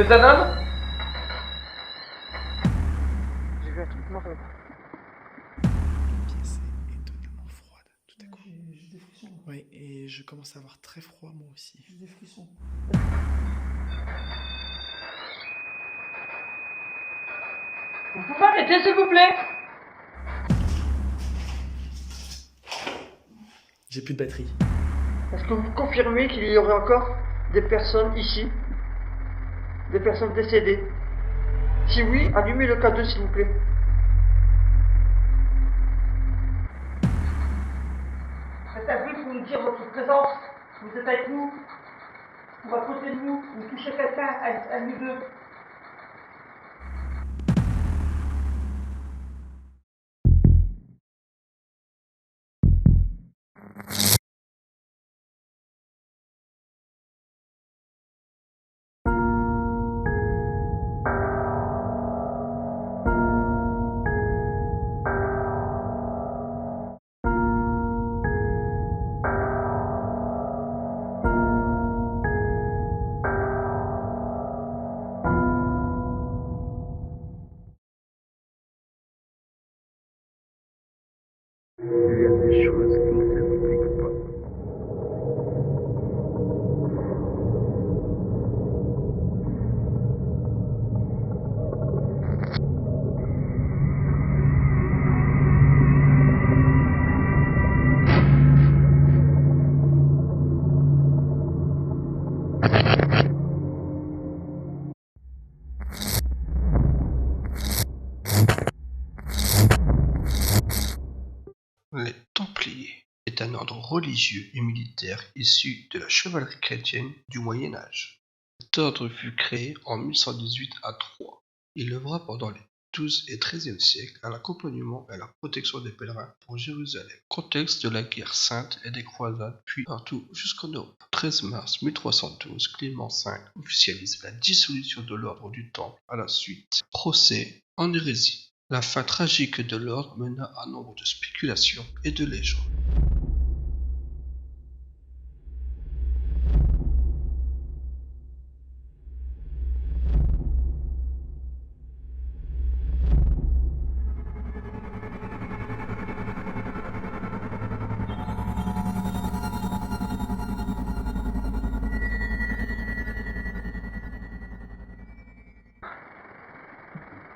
êtes un homme? J'ai vu un truc marron. La pièce est étonnamment froide, tout à coup. J'ai des frissons. Oui, et je commence à avoir très froid moi aussi. J'ai des frissons. Vous pouvez arrêter, s'il vous plaît? J'ai plus de batterie. Est-ce que vous confirmez qu'il y aurait encore des personnes ici? Des personnes décédées? Si oui, allumez le K2 s'il vous plaît. Faites un bruit pour nous dire votre présence. Vous êtes avec nous. Ou à côté de nous. Vous touchez quelqu'un, à nous deux. Il y a des choses qui ne s'expliquent pas. Les Templiers est un ordre religieux et militaire issu de la chevalerie chrétienne du Moyen Âge. Cet ordre fut créé en 1118 à Troyes. Il œuvra pendant les XIIe et XIIIe siècles à l'accompagnement et à la protection des pèlerins pour Jérusalem. Contexte de la guerre sainte et des croisades, puis partout jusqu'en Europe. 13 mars 1312, Clément V officialise la dissolution de l'ordre du Temple à la suite procès en hérésie. La fin tragique de l'ordre mena à nombre de spéculations et de légendes.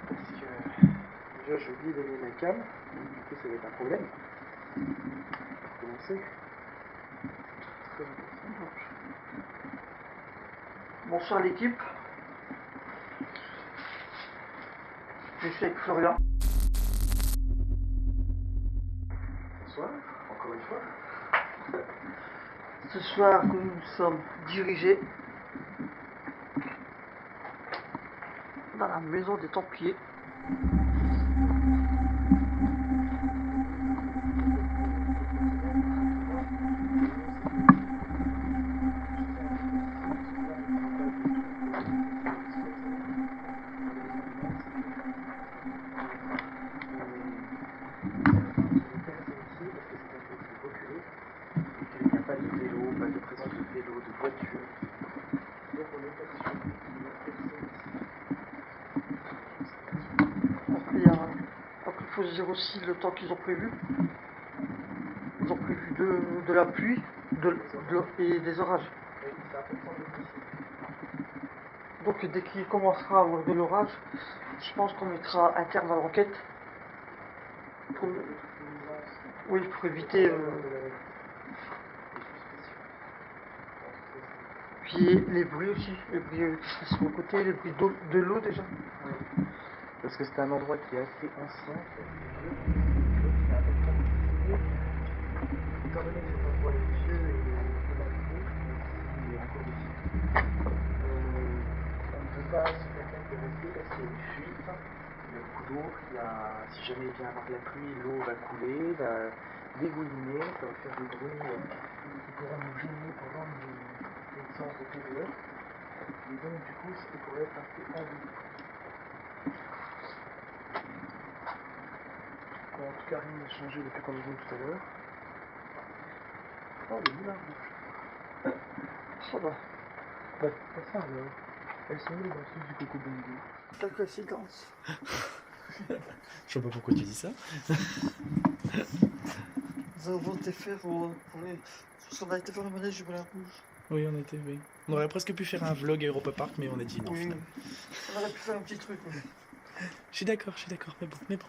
Parce que déjà j'ai oublié d'allumer ma cam, du coup ça va être un problème. Pour commencer. Très important. Bonsoir l'équipe. Je suis avec Florian. Bonsoir, encore une fois. Ce soir nous nous sommes dirigés dans la maison des Templiers. Il n'y a pas de vélo, pas de présence de vélo, de voiture. Donc on est pas sûr qu'il y a personne ici. Donc il faut se dire aussi le temps qu'ils ont prévu. Ils ont prévu de la pluie et des orages. Donc dès qu'il commencera à avoir de l'orage, je pense qu'on mettra un terme à l'enquête. Oui, pour éviter... Puis les bruits aussi, les bruits qui sont sur le côté, les bruits de l'eau déjà. Oui. Parce que c'est un endroit qui est assez ancien, qui est assez vieux, qui est important de visiter. Étant donné que cet endroit est vieux et malgré, il est encore ici. On ne peut pas se permettre de rester parce qu'il y a des fuites, il y a beaucoup d'eau, si jamais il vient avoir de la pluie, l'eau va couler, va dégouliner, ça va faire des bruits qui pourront nous gêner pendant une séance de TVE. Et donc du coup, ça pourrait être assez embêtant. Bon, en tout cas, rien n'a changé depuis qu'on est venu tout à l'heure. Oh, le moulin rouge. Ça va. Bah, c'est pas ça alors. Elles sont où les danseuses du Coco Bongo? Quelle coïncidence. Je vois pas pourquoi tu dis ça. Nous avons été faire on a été faire le manège du Moulin Rouge. Oui, on était, oui. On aurait presque pu faire un vlog à Europa Park, mais on a dit non. Oui. finalement. On aurait pu faire un petit truc. Mais... Je suis d'accord, mais bon.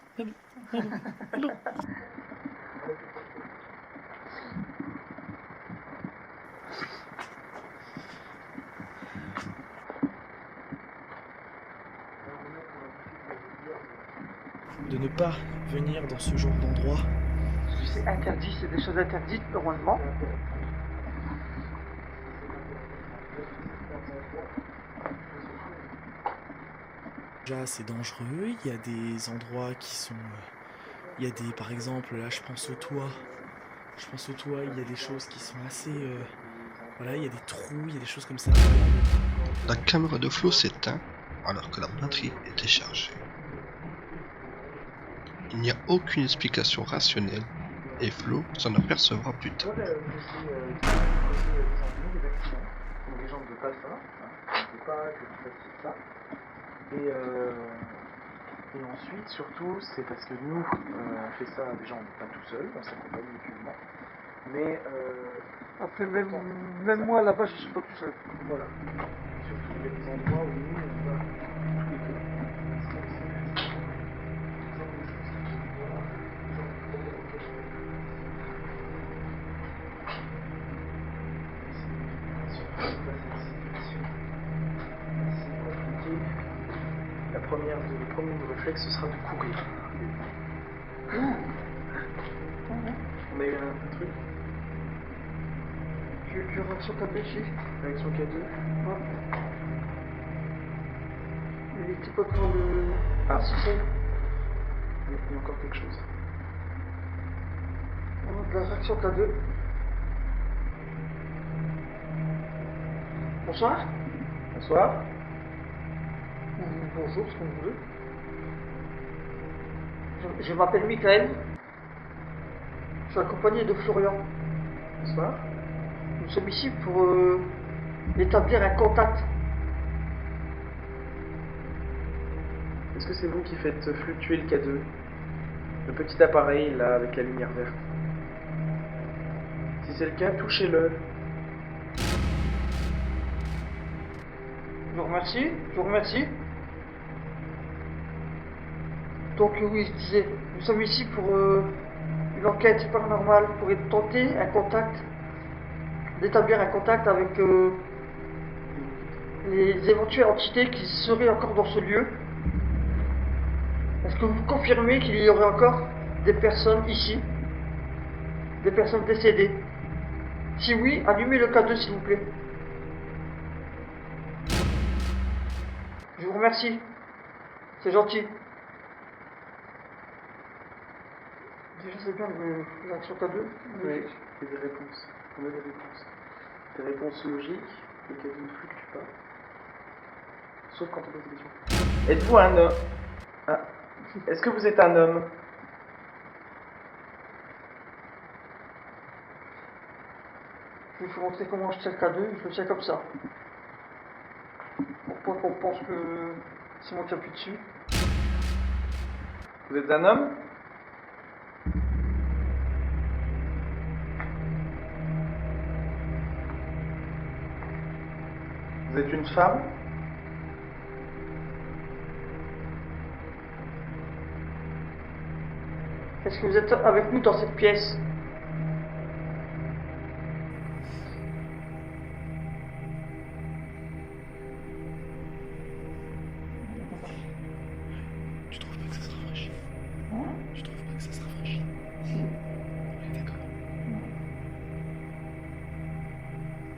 De ne pas venir dans ce genre d'endroit. C'est interdit, c'est des choses interdites normalement. Déjà, c'est dangereux. Il y a des endroits qui sont. Il y a des. Par exemple, là, je pense au toit. Il y a des choses qui sont assez. Voilà, il y a des trous, il y a des choses comme ça. La caméra de Flo s'éteint alors que la batterie est déchargée. Il n'y a aucune explication rationnelle et Flo s'en apercevra plus tard. Des accidents. Donc les gens ne veulent pas ça. Ils ne veulent pas que tu fasses ça. Et ensuite, surtout, c'est parce que nous, on fait ça, déjà on n'est pas tout seul, on s'accompagne mutuellement. Mais Après, même moi là-bas, je suis pas tout seul. voilà. Surtout, il y a des endroits où nous, on va tous les deux. Le premier réflexe, ce sera de courir. On a eu un truc. Tu rentres sur ta péché. Réaction K2. Ouais. Il était pas pour le. Ah, si c'est. Il y a encore quelque chose. On a de la réaction K2. Bonsoir. Bonsoir. Ou bonjour, ce que vous voulez. Je m'appelle Michael. Je suis accompagné de Florian. Bonsoir. Nous sommes ici pour établir un contact. Est-ce que c'est vous qui faites fluctuer le K2? Le petit appareil là avec la lumière verte. Si c'est le cas, touchez-le. Je vous remercie. Donc oui, je disais, nous sommes ici pour une enquête paranormale, pour tenter un contact, d'établir un contact avec les éventuelles entités qui seraient encore dans ce lieu. Est-ce que vous confirmez qu'il y aurait encore des personnes ici, des personnes décédées? Si oui, allumez le K2 s'il vous plaît. Je vous remercie. C'est gentil. Déjà c'est bien l'action K2. Oui, il y a des réponses. On a des réponses. Des réponses logiques, le K2 ne fluctue pas. Sauf quand on pose des questions. Êtes-vous un homme? Ah. Est-ce que vous êtes un homme? Je vais vous montrer comment je tiens le K2, je le tiens comme ça. Pour pas qu'on pense que c'est moi qui appuie dessus. Vous êtes un homme? Vous êtes une femme? Est-ce que vous êtes avec nous dans cette pièce? Tu trouves pas que ça se rafraîchit? Tu trouves pas que ça se rafraîchit? On est d'accord.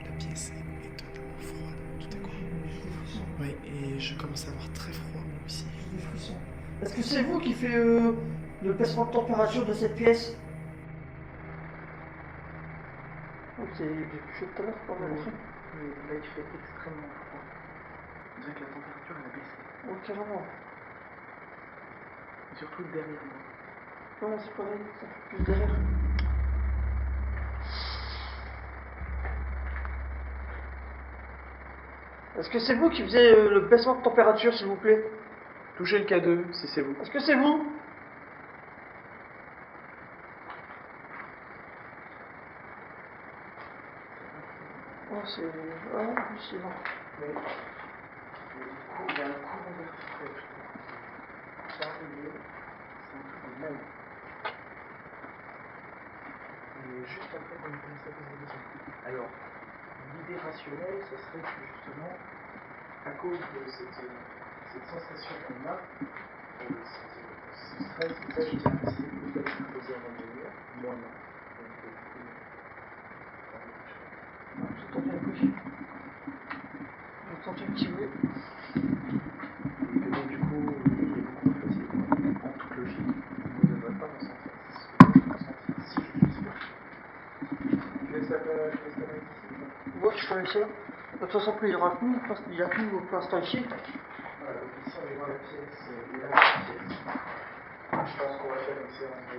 La pièce est étonnamment froide, tout à coup. Oui, et je commence à avoir très froid moi aussi. Est-ce que c'est vous qui fait le baissement de température de cette pièce? Oh, c'est chaud tout à l'heure, pas mal. Oui, là il fait extrêmement froid. On dirait que la température elle a baissé. Oh, carrément. Et surtout derrière moi. Non, c'est pareil, ça fait plus derrière. Est-ce que c'est vous qui faisiez le baissement de température, s'il vous plaît? Touchez le K2 si c'est vous. Est-ce que c'est vous? Oh, c'est... Ah, oui, c'est bon. Mais du coup, il y a un courant d'air frais, je trouve. Ça, c'est un truc de malade. Et juste après, on me ça pose des questions. Alors, l'idée rationnelle, ce serait que justement, à cause de cette sensation qu'on a, ce stress, ça, je tiens à préciser que vous avez posé un ingénieur, moi non. Donc, J'ai entendu un bruit. J'ai entendu un petit bruit. et que donc, du coup, il est beaucoup plus facile. En toute logique, vous ne devrez pas ressentir ce que je ressentir si je suis sûr. Je laisse la main ici. Moi, je peux essayer. De toute façon, il y aura plus, il y a plus pour l'instant ici. Voilà, donc ici on est dans la pièce et là la pièce. Je pense qu'on va faire une séance de...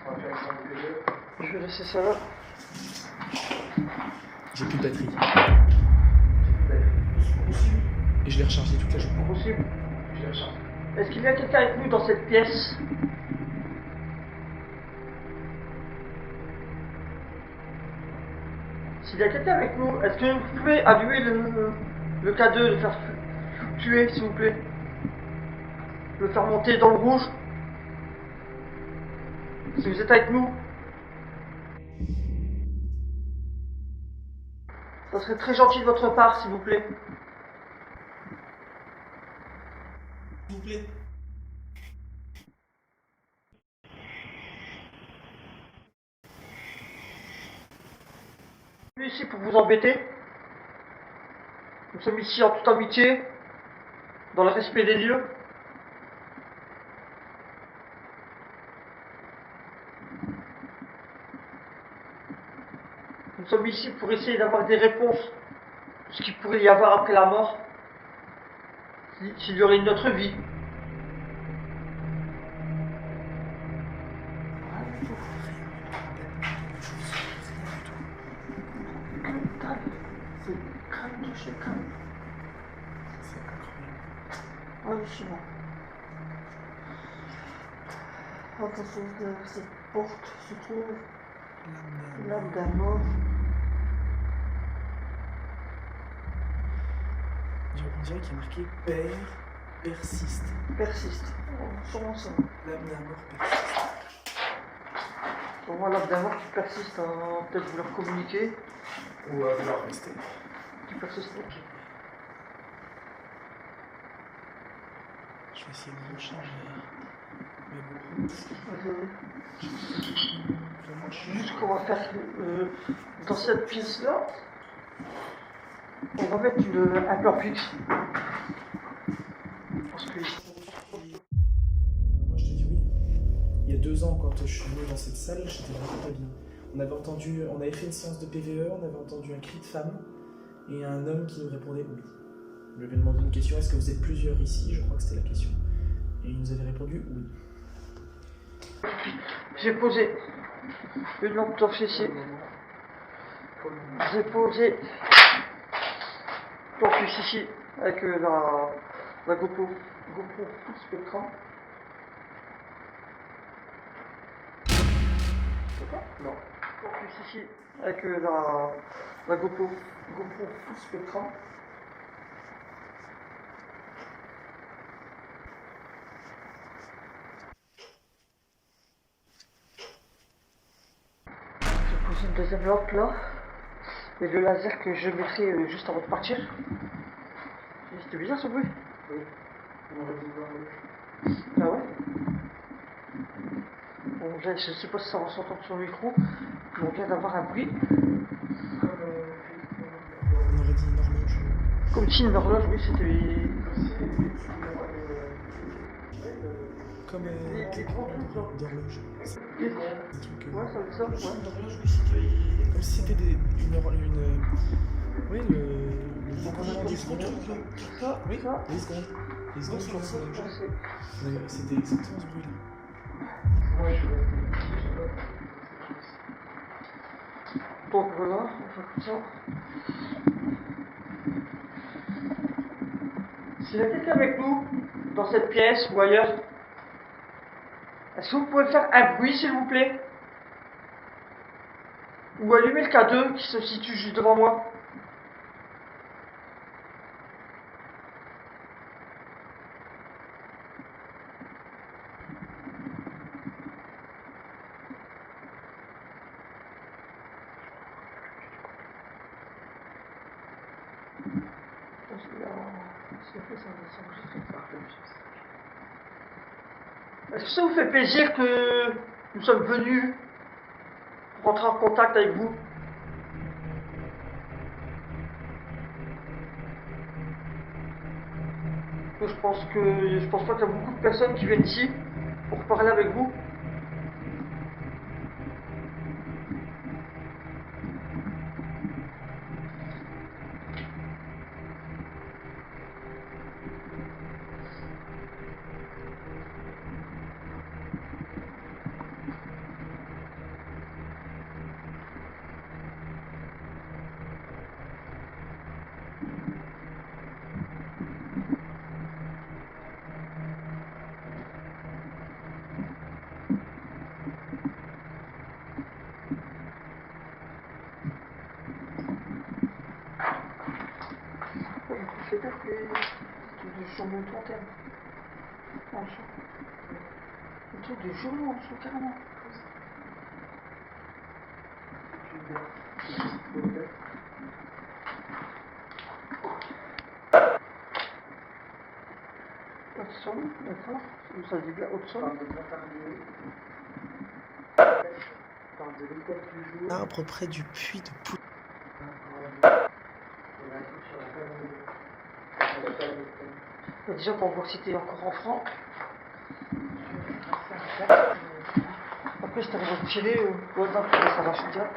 On va faire une séance de jeu. Je vais laisser ça là. J'ai plus de batterie. Et je l'ai rechargé toute la journée. Possible. Je la charge. Est-ce qu'il y a quelqu'un avec nous dans cette pièce? S'il y a quelqu'un avec nous, est-ce que vous pouvez allumer le K2, le faire fluctuer, s'il vous plaît? Le faire monter dans le rouge? Si vous êtes avec nous? Ça serait très gentil de votre part, s'il vous plaît. S'il vous plaît. Je suis ici pour vous embêter. Nous sommes ici en toute amitié, dans le respect des lieux. Nous sommes ici pour essayer d'avoir des réponses de ce qu'il pourrait y avoir après la mort, s'il y aurait une autre vie. C'est calme de chez calme. C'est incroyable. Ah oui, c'est bon. En face de cette porte se trouve l'âme d'un mort. On dirait qu'il y a marqué Père persiste. Persiste. Oh, sûrement ça. L'âme d'un mort persiste. Sûrement l'âme d'un mort qui persiste à peut-être vouloir communiquer. Ou à vouloir rester. Qui persiste. Je vais essayer de recharger. Mais bon. Vraiment, Juste qu'on va faire dans cette pièce-là, on va mettre un plan fixe. Parce que Moi je te dis oui. Il y a 2 ans, quand je suis venu dans cette salle, j'étais vraiment pas bien. On avait fait une séance de PVE, on avait entendu un cri de femme et un homme qui nous répondait oui. Je lui avais demandé une question, est-ce que vous êtes plusieurs ici? Je crois que c'était la question. Et il nous avait répondu oui. j'ai posé une lampe torche ici. J'ai posé torche ici avec la GoPro Full Spectrum. Non. Torche ici avec la GoPro Full Spectrum. J'ai posé une deuxième lampe là. Et le laser que je mettrai juste avant de partir. Et c'était bizarre ce bruit. Oui. On aurait dû voir le... Ah ouais. Bon, là, je sais pas si ça va s'entendre sur le micro, mais on vient d'avoir un bruit. On aurait dit une horloge. Comme si une horloge, oui, c'était. Comme Les grands trucs là. d'horloge. Les- Des trucs, Ouais, ça veut dire ça, ouais. d'horloge, oui, c'était comme si c'était oui, le décomplement des secondes. Ça, Oui, ça. les secondes. Les secondes sur Ça, l'horloge. c'est- C'était exactement ce bruit-là. Moi je vais rester ici, je vais pas... Donc voilà, on fait comme ça. S'il y a quelqu'un avec nous, dans cette pièce ou ailleurs, est-ce que vous pouvez faire un bruit s'il vous plaît? Ou allumer le K2 qui se situe juste devant moi? Est-ce que ça vous fait plaisir que nous sommes venus pour rentrer en contact avec vous? Je pense pas qu'il y a beaucoup de personnes qui viennent ici pour parler avec vous. Fais gaffe, les journaux de trentaine. En dessous. Le truc de journaux en dessous, carrément. Hudson, d'accord. Ça dit bien Hudson. Arbre près du puits de Poudre. Déjà pour voir si t'es encore en franc. Après je t'arrive à tirer, ouais, non, ça marche direct.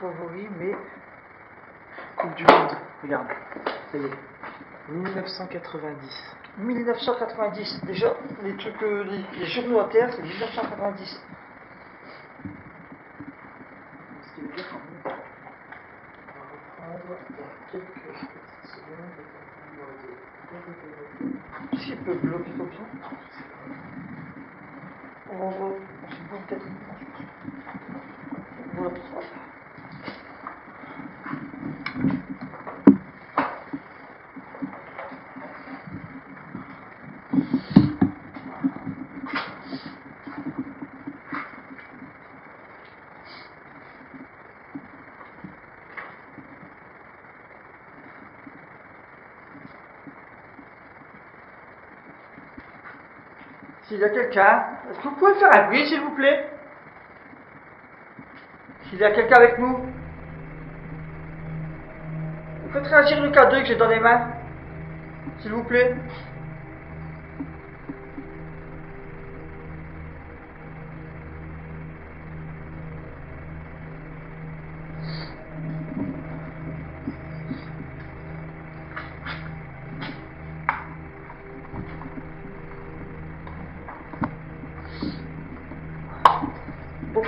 Favori, mais Coupe du Monde, regarde, ça y est, 1990. 1990, déjà, les trucs, les journaux à terre, c'est 1990. Ce qui veut dire qu'on va reprendre dans quelques petites secondes. Qu'est-ce qui peut bloquer comme ça? On se peut peut-être. Voilà. S'il y a quelqu'un, est-ce que vous pouvez faire un bruit s'il vous plaît? S'il y a quelqu'un avec nous, vous faites réagir le K2 que j'ai dans les mains, s'il vous plaît. Donc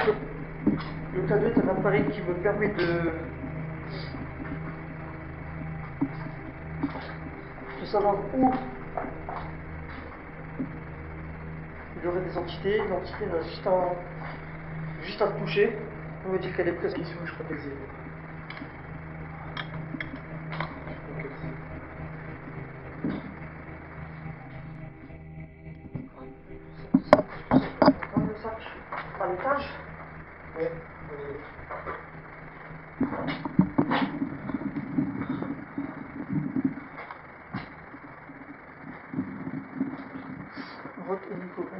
le K2 est un appareil qui me permet de savoir où il y aurait des entités. L'entité a juste à toucher, on me dit qu'elle est présente. Ici, je crois qu'elle y est. Dans le sac, à l'étage. Ouais, Rote hélicoptère.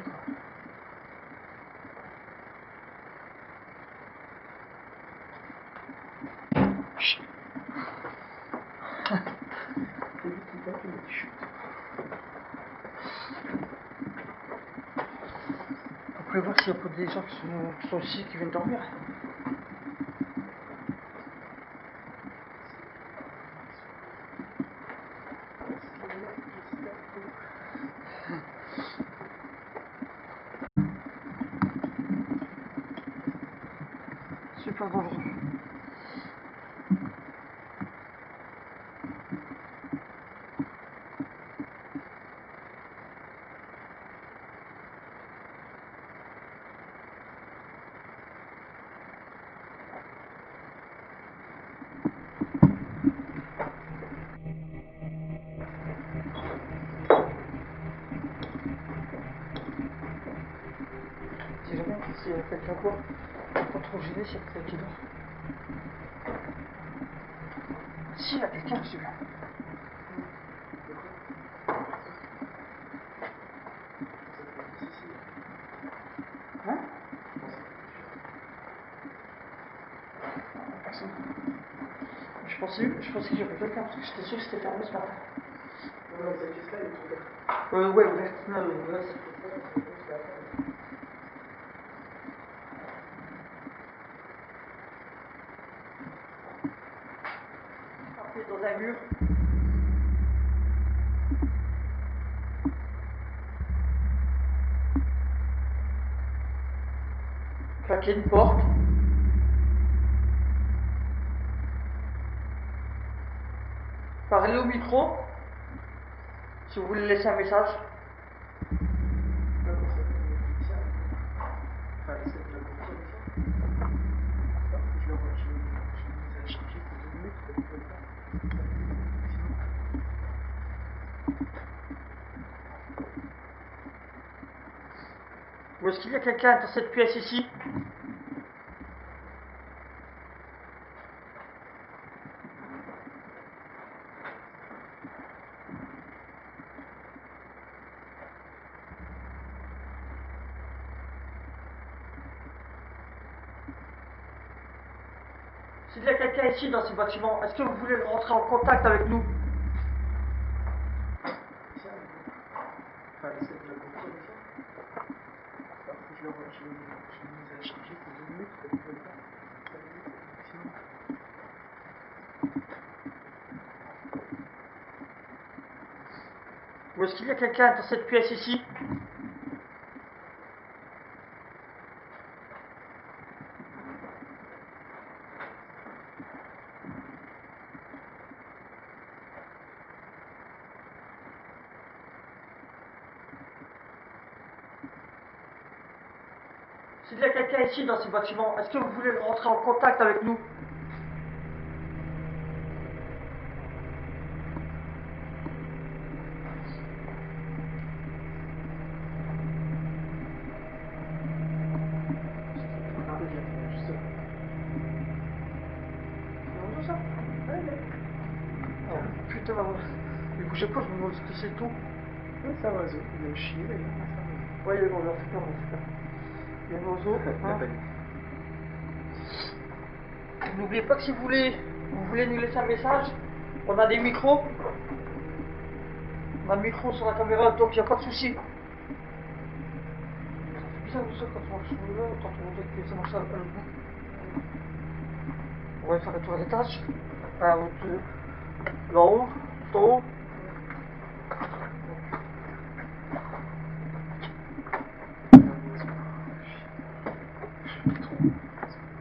Vous pouvez voir s'il y a pas des gens qui sont ici, qui viennent dormir. Super dangereux. s'il y a quelqu'un quoi. Pas trop gêné, c'est quelqu'un qui dort. Si, il y a quelqu'un celui-là. Hein? Personne. Je pensais qu'il y avait quelqu'un parce que j'étais sûr que c'était fermé ce matin. Non, mais cette pièce-là, elle est ouverte. Ouais, ouverte. Non, ouverte. Après, dans un mur. Claquer une porte. Parler au micro. Si vous voulez laisser un message. Là, pour ça, enfin, c'est de la pompière, ici. Alors, je leur j'ai mis à charger pour 2 minutes, ils veulent pas. Ou est-ce qu'il y a quelqu'un dans cette pièce ici? S'il y a quelqu'un ici dans ce bâtiment, est-ce que vous voulez rentrer en contact avec nous? Enfin, c'est de la pompière, ici. Alors, j'ai mis à charger pour 2 minutes, ils veulent pas. Sinon. Ou est-ce qu'il y a quelqu'un dans cette pièce ici? S'il y a quelqu'un ici dans ce bâtiment, est-ce que vous voulez rentrer en contact avec nous? Regardez bien, juste là. C'est bon, ça? Oh, putain, mais bougez pas, je me demande ce que c'est tout. Ouais, c'est un oiseau, il a chié d'ailleurs, c'est un oiseau. Ouais, il y a un oiseau, super. Il y a un oiseau. La Hein. panique. N'oubliez pas que si vous voulez nous laisser un message, on a des micros. On a un micro sur la caméra, donc il n'y a pas de souci. C'est bizarre tout ça quand on marche sur le là, quand on voit que ça marche à l'autre bout. On va faire le tour des tâches. Là-haut, tout en haut.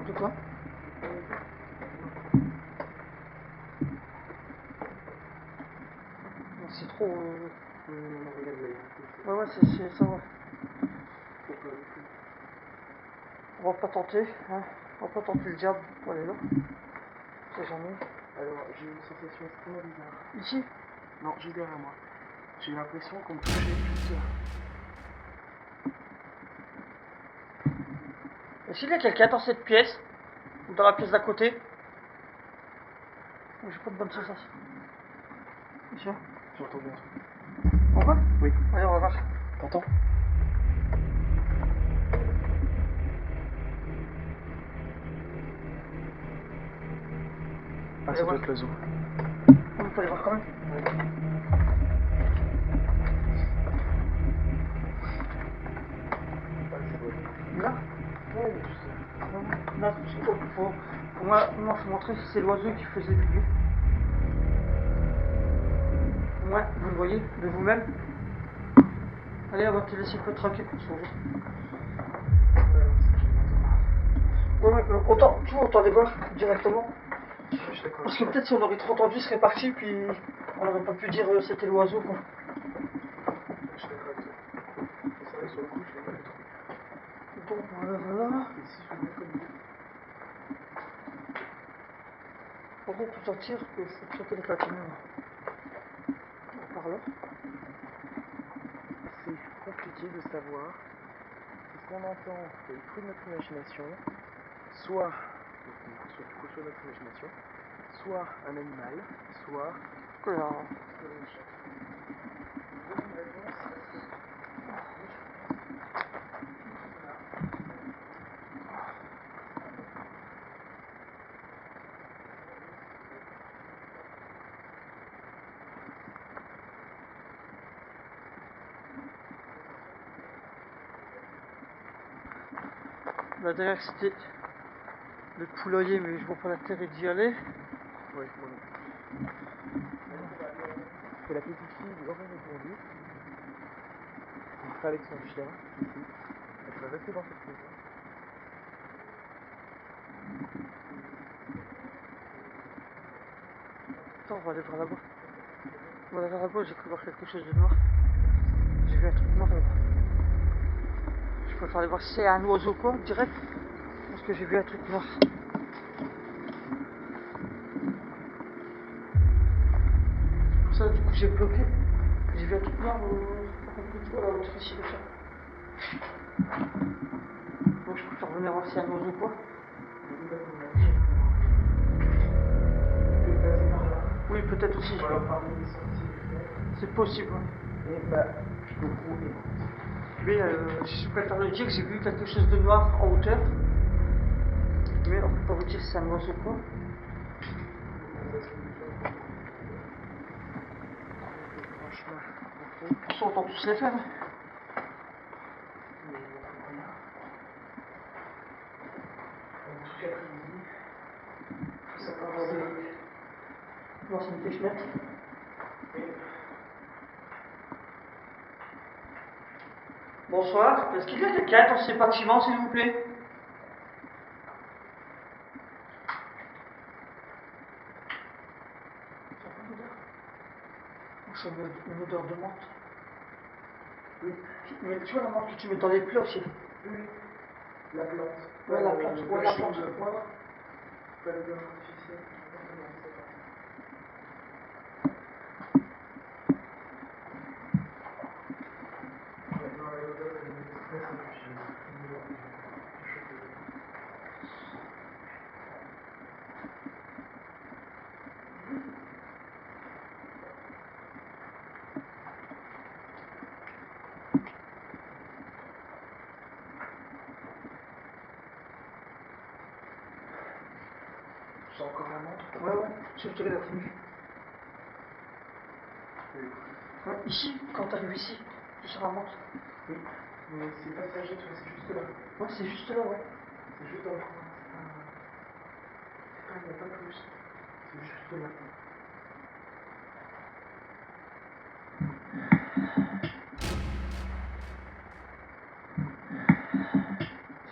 De quoi? C'est trop. Regarde là. Ouais, c'est ça, ouais. On va pas tenter, hein. On va pas tenter le diable pour aller là. C'est jamais. Alors, j'ai une sensation extrêmement bizarre. Ici? Non, juste derrière moi. J'ai l'impression qu'on me touchait juste là. Est-ce qu'il y a quelqu'un dans cette pièce? Ou dans la pièce d'à côté? J'ai pas de bonne sensation. Ici? J'entends bien un truc. On va? Oui. Allez, on va voir. T'entends? Ah, ça doit être l'oiseau. On peut aller voir quand même. Là? Ouais, juste Là, pour moi, faut montrer si c'est l'oiseau qui faisait du bruit. Au moins, vous le voyez de vous-même. Allez, on va te laisser un peu tranquille pour sauver. Ouais, mais autant, tu entendais voir directement. Parce que peut-être si on aurait trop entendu, il serait parti, puis on n'aurait pas pu dire c'était l'oiseau, quoi. Je suis d'accord avec toi. C'est vrai que sur le coup, je l'ai pas du tout. Donc voilà. Et si je le mets comme il est, Par contre, tout sortir, il faut traiter les caméras. Par là. c'est compliqué de savoir si ce qu'on entend, c'est le fruit de notre imagination, soit, soit notre imagination, soit un animal, soit Voilà. une chatte. Une réponse, Là derrière c'était le poulailler, mais je vois pas l'intérêt d'y aller. oui, moi non plus. C'est la petite fille qui aurait répondu. Elle serait avec son chien, ici. Elle serait restée dans cette maison. Attends, on va aller voir là-bas. On va aller voir là-bas, j'ai cru voir quelque chose de noir. J'ai vu un truc noir là-bas. Je préfère aller voir si c'est un oiseau quoi, direct. Parce que j'ai vu un truc noir. C'est pour ça, du coup, j'ai bloqué. J'ai vu un truc noir au la hauteur ici, de ça. Donc je préfère venir voir si c'est un oiseau quoi. Oui, peut-être aussi. C'est possible. Ouais. Et bah, je peux rouler. Mais je préfère le dire que j'ai vu quelque chose de noir en hauteur. Mais on peut pas vous dire si c'est un oiseau quoi. Franchement, On entend tous les faire. tout l'après-midi, faut savoir Non, c'est une pêche-mette. Bonsoir, est-ce qu'il y a quelqu'un dans ces bâtiments, s'il vous plaît? J'ai une odeur de menthe. Oui. Mais tu vois la menthe que tu mets dans les plats aussi? Oui. La plante. Ouais, la plante. Ouais, la plante. Voilà. Pas le beurre artificiel. C'est encore la menthe? Ouais, je te la tenue. Ouais, ici, quand tu arrives ici, tu seras menthe. Oui. Mais c'est passager, tu vois, c'est juste là. Ouais, c'est juste là, ouais. C'est juste dans le coin. Il n'y a pas plus. C'est juste là.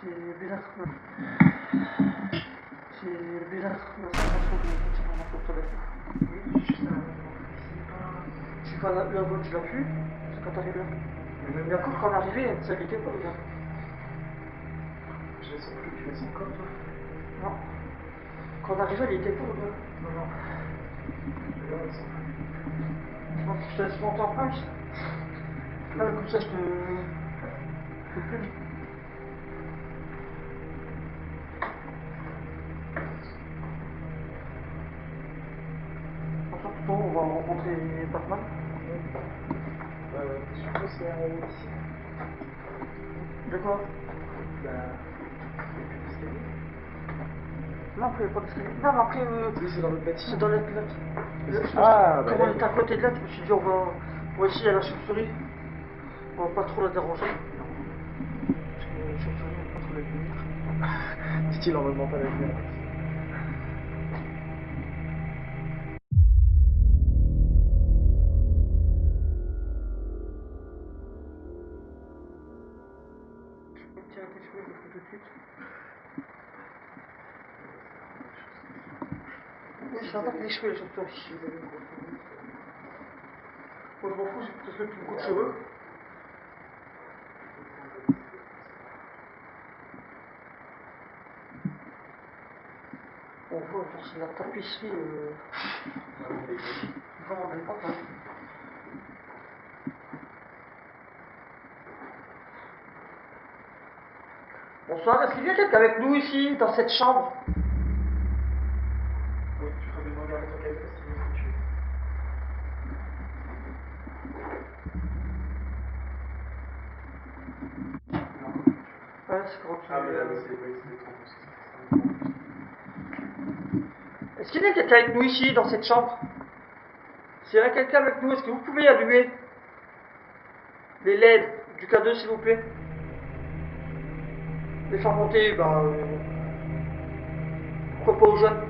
C'est bizarre. C'est bizarre. La sensation que tu vas dans ton téléphone. Oui, juste là. Ici, pas. Tu vas là-bas, tu l'as vu, c'est quand t'arrives là. Mais encore, quand on est arrivé, ça n'était pas là. Je la sens plus, tu la sens encore, toi? Non. Quand on est arrivé, elle était pas là. Non, non. Là, elle sent plus. Je pense que je te laisse monter en place. Là, comme ça, je te plume. Attention, plutôt, on va rencontrer Batman. Surtout, c'est ici. De quoi? Bah. Il y a plus d'escalier. Non, après, il n'y a pas d'escalier. Non, mais après, Oui, c'est dans le bâtiment. c'est dans la pilote. Ah, bah comme là, on était à côté de là, je me suis dit, on va essayer à la chauve-souris. On va pas trop la déranger. Parce que la chauve-souris, on va pas trop la lumière. Style en augmentant la lumière. Tiens, tes cheveux, je le fais tout de suite. Oui, je savais pas que les cheveux, les chauves-souris. Moi, je m'en fous, c'est peut-être le plus beaucoup de cheveux. On voit, genre, c'est la tapisserie. Vraiment, on n'est pas mal. Bonsoir, est-ce qu'il y a quelqu'un avec nous ici, dans cette chambre? Oui, tu ferais bien de regarder ton café parce qu'il est foutu. Ouais, c'est quand Ah, mais là, tu... c'est trop possible. Est-ce qu'il y a quelqu'un avec nous ici, dans cette chambre? S'il y a quelqu'un avec nous, est-ce que vous pouvez allumer les LED du K2, s'il vous plaît? Les faire monter, pourquoi pas aux jeunes?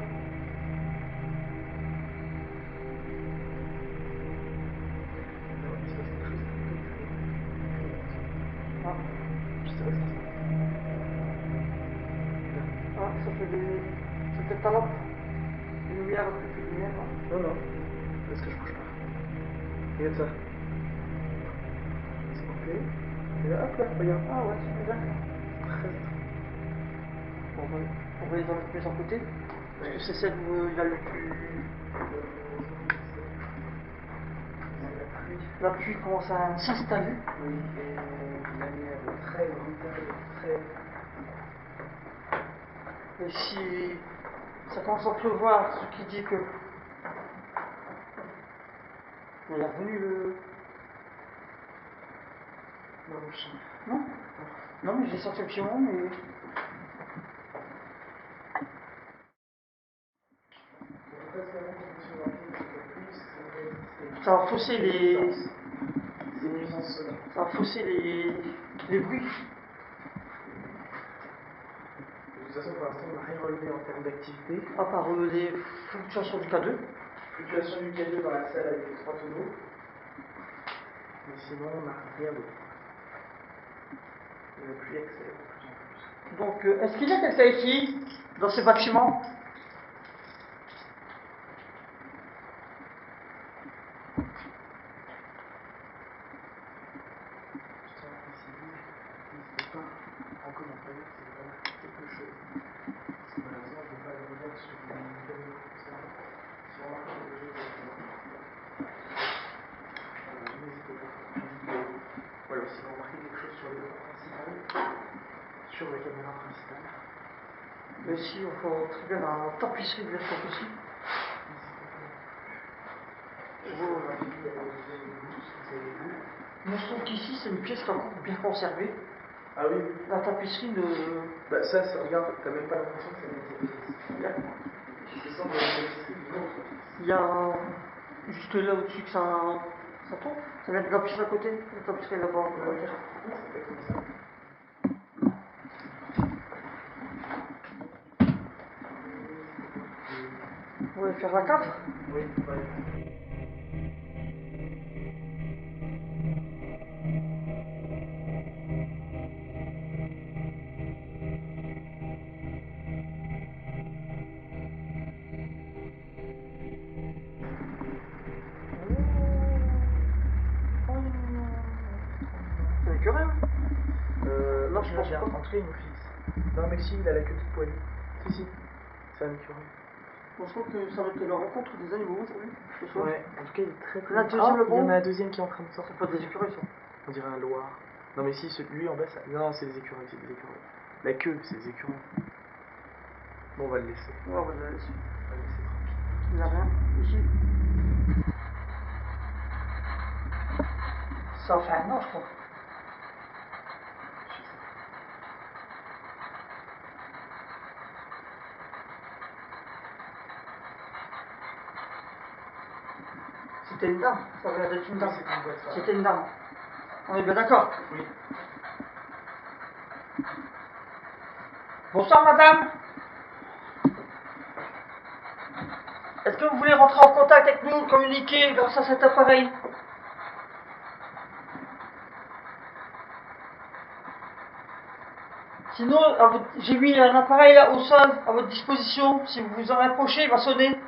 Ah, Je sais pas ce que ah, ça fait des... C'est peut-être ta lampe? Une lumière, un peu de lumière, hein. c'est. Non, non. Est-ce que je bouge pas? Regarde ça. C'est coupé. Et là, hop là, regarde. Ah ouais, c'est bien. Très. On va les enlever en côté. Parce que c'est celle où il y a le plus... La pluie commence à s'installer. Oui, et de manière très brutale, très. Et si ça commence à pleuvoir, ce qui dit que... Il est revenu le... Non, le chien. Non? Non, mais j'ai senti le pion, mais... Ça va fausser les... C'est une nuisance sonore. Ça va fausser les bruits. De toute façon, pour l'instant, on n'a rien relevé en termes d'activité. À part les fluctuations du K2. Fluctuation du K2 dans la salle avec les 3 tonneaux. Mais sinon, on n'a rien d'autre. Et la pluie accélère de plus en plus. Donc, est-ce qu'il y a quelqu'un ici, dans ces bâtiments? Je tiens à préciser, n'hésitez pas à commenter si vous remarquez quelque chose. Parce que malheureusement, je ne peux pas le revoir sur une vidéo comme ça. Si on remarque quelque chose, n'hésitez pas. Voilà, si vous remarquez quelque chose sur l'écran principal, sur la caméra principale, Mais si, on faut très bien la tapisserie de l'être aussi. Moi, je trouve qu'ici, c'est une pièce qui est encore bien conservée. Ah oui, oui. La tapisserie ne... Bah ça, regarde, t'as même pas l'impression que ça vient de cette pièce. Tu sens que la tapisserie d'une autre pièce. Il y a juste là au-dessus que ça tombe. Ça vient de la tapisserie à côté. La tapisserie là-bas, on va dire. Oui, c'est exactement ça. Vous voulez faire la cave? Oui, ouais. C'est écœuré, hein? Non, je pense J'ai pas. rentré une fils. Non, mais si, il a la queue toute poilue. Si, si. C'est un écureuil. Je pense que ça va être la rencontre des animaux aujourd'hui, ce soir. Ouais, en tout cas, il est très très. La deuxième, le il y en bon. a un deuxième qui est en train de C'est sortir. pas des écureuils, ça. On dirait un loir. Non, mais si, lui en bas, ça. Non, c'est des écureuils, c'est des écureuils. La queue, c'est des écureuils. Bon, on va le laisser. Ouais, on va le laisser. On va le laisser tranquille. Il n'y a rien ici. Ça fait un an, je crois. C'était une dame. Ça avait l'air d'être une dame. Oui, c'était une boîte, ça. C'était une dame. On est bien d'accord. Oui. Bonsoir, madame. Est-ce que vous voulez rentrer en contact avec nous, communiquer grâce à cet appareil? Sinon, j'ai mis un appareil là au sol à votre disposition. Si vous vous en approchez, il va sonner.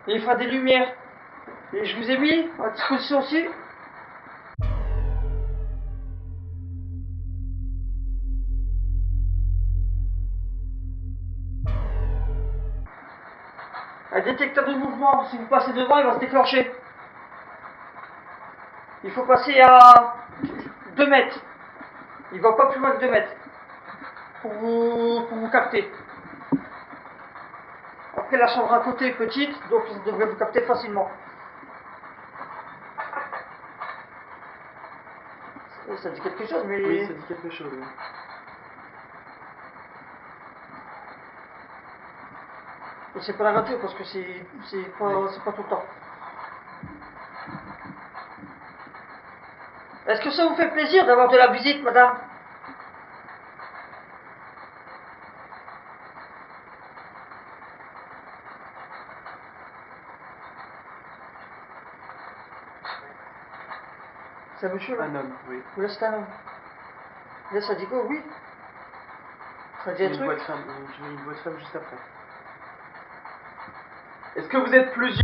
Et il fera des lumières. Et je vous ai mis à disposition aussi. Un détecteur de mouvement, si vous passez devant, il va se déclencher. Il faut passer à 2 mètres. Il va pas plus loin que 2 mètres. Pour vous capter. Après, la chambre à côté est petite, donc il devrait vous capter facilement. Ça dit quelque chose, mais... Oui, ça dit quelque chose. Oui. C'est pas la radio, parce que c'est pas tout le temps. Est-ce que ça vous fait plaisir d'avoir de la visite, madame? C'est un monsieur, là? Un homme, oui. Ou là, c'est un homme? Là, ça dit quoi? Oui. Ça dit un Une truc? voix de femme. Je mets une voix de femme juste après. Est-ce que vous êtes plusieurs?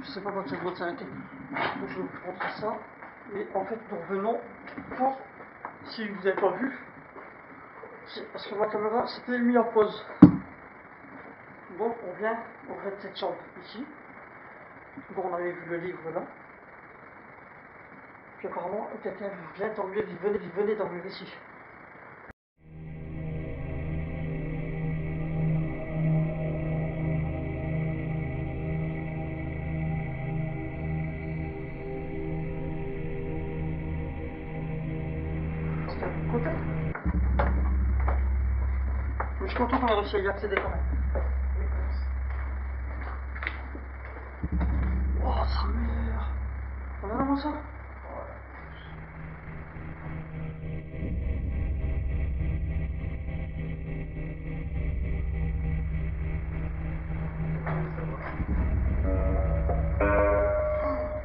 Je sais pas quand ça doit s'arrêter. Donc, je vais vous montrer ça. Et en fait, nous revenons pour, si vous n'avez pas vu, c'est parce que ma caméra s'était mise en pause. Donc, on vient de cette chambre ici. Bon, on avait vu le livre là. Puis apparemment, quelqu'un vient d'enlever, il venait d'enlever ici. C'était un côté. Mais je suis content qu'on ait réussi à y accéder quand même. Oh, sa mère! Regarde-moi ça!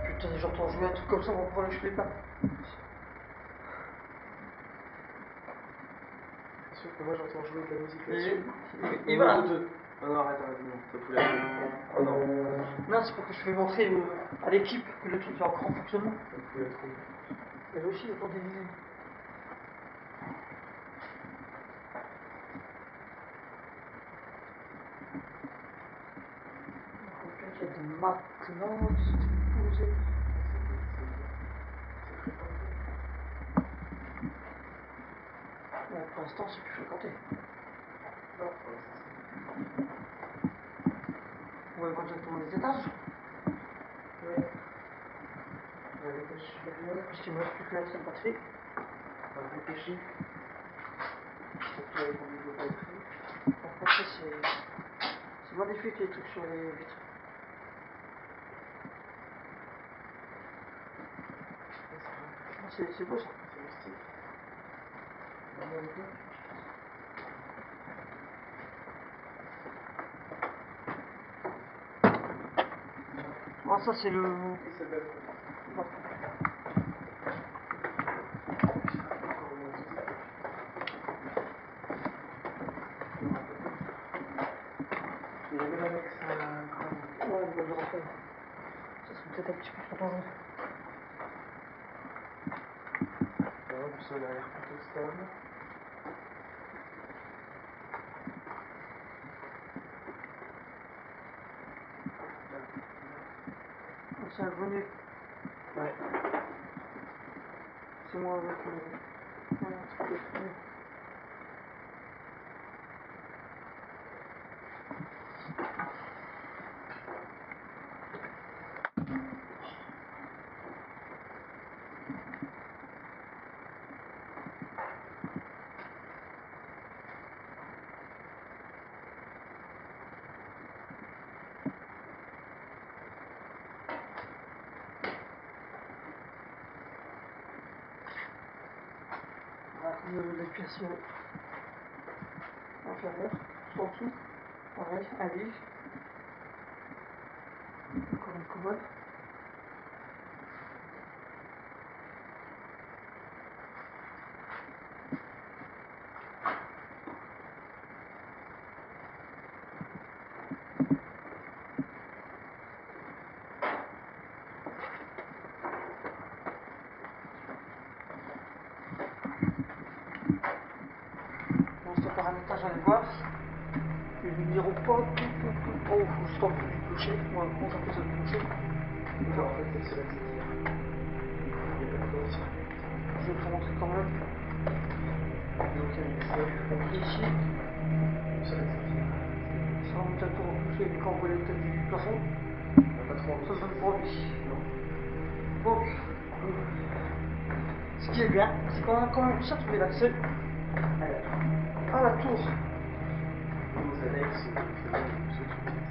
Putain, j'entends jouer un truc comme ça, on va pouvoir je fais pas. C'est sûr que moi j'entends jouer de la musique là-dessus. Il va. Oh non, arrête, non, t'as tout la Oh non. Non, c'est pour que je vais montrer à l'équipe que le truc est encore en fonctionnement. T'as tout la trouille. Elle aussi, attendez. Il y a des matelas qui sont posés. Bon, pour l'instant, c'est plus fréquenté. Non, On va voir directement les étages. ouais. On va dépêcher. Parce qu'il me reste plus que la seule batterie. On va dépêcher. Surtout avec mon niveau batterie. Après, c'est magnifique les trucs sur les vitres. C'est beau ça. C'est mystique. Ah, ça c'est le... Il y avait avec ça. Ouais, il va le refaire. Ça serait peut-être un petit peu trop dangereux. Le sol a l'air plutôt stable. C'est un grenier. Ouais. C'est moi avec le... Ouais, un truc de grenier. Les pièces inférieures, tout en dessous, pareil, un lit, encore une commode. aller voir. Et lui diront pas tout. Oh, faut juste en plus du clocher. Moi, comment j'appelle ça le clocher? En fait, c'est cela qui tire. Il n'y a pas de porte. Je vais rentrer quand même. Il n'y a aucun accès. Et ici, Cela qui tire. ça remonte un tour en plus avec les cambrelés peut-être du plafond. On n'a pas trop envie. Ça me donne pas envie. Non. Donc, ce qui est bien, c'est qu'on a quand même réussi à trouver l'accès à la tour. Aux annexes, finalement, les autres pièces.